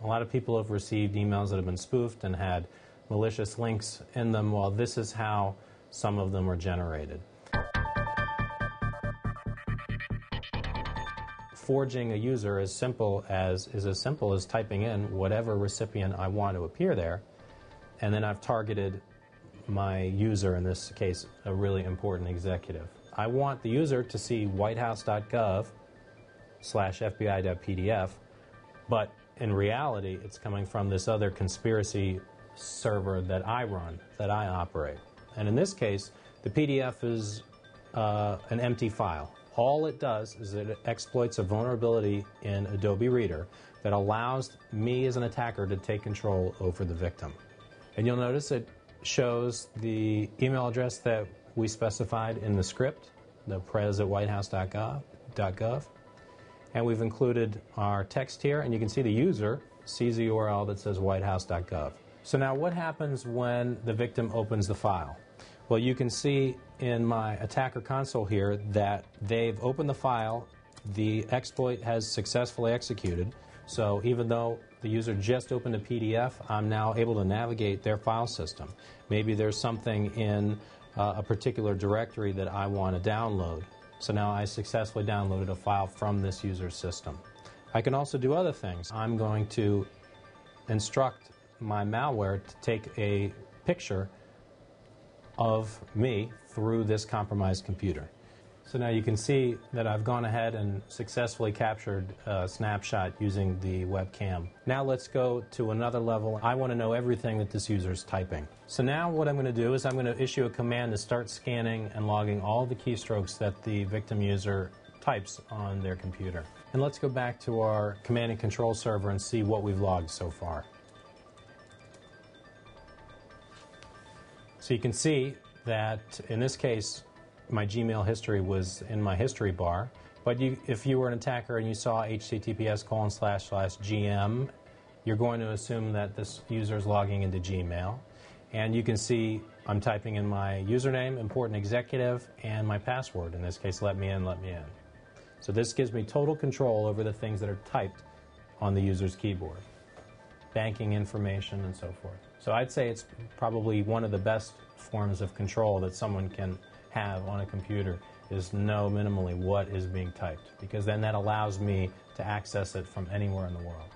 A lot of people have received emails that have been spoofed and had malicious links in them. Well, this is how some of them are generated. Forging a user is as simple as typing in whatever recipient I want to appear there, and then I've targeted my user, in this case, a really important executive. I want the user to see whitehouse.gov/FBI.pdf, but in reality, it's coming from this other conspiracy server that I run, that I operate. And in this case, the PDF is an empty file. All it does is it exploits a vulnerability in Adobe Reader that allows me as an attacker to take control over the victim. And you'll notice it shows the email address that we specified in the script, the prez@whitehouse.gov. And we've included our text here, and you can see the user sees a URL that says whitehouse.gov. So now what happens when the victim opens the file? Well, you can see in my attacker console here that they've opened the file, the exploit has successfully executed, so even though the user just opened a PDF, I'm now able to navigate their file system. Maybe there's something in a particular directory that I want to download. So now I successfully downloaded a file from this user's system. I can also do other things. I'm going to instruct my malware to take a picture of me through this compromised computer. So now you can see that I've gone ahead and successfully captured a snapshot using the webcam. Now let's go to another level. I want to know everything that this user is typing. So now what I'm going to do is I'm going to issue a command to start scanning and logging all the keystrokes that the victim user types on their computer. And let's go back to our command and control server and see what we've logged so far. So you can see that in this case, my Gmail history was in my history bar, but if you were an attacker and you saw https://gm, you're going to assume that this user is logging into Gmail. And you can see I'm typing in my username, important executive, and my password. In this case, let me in, let me in. So this gives me total control over the things that are typed on the user's keyboard. Banking information and so forth. So I'd say it's probably one of the best forms of control that someone can have on a computer, is know minimally what is being typed, because then that allows me to access it from anywhere in the world.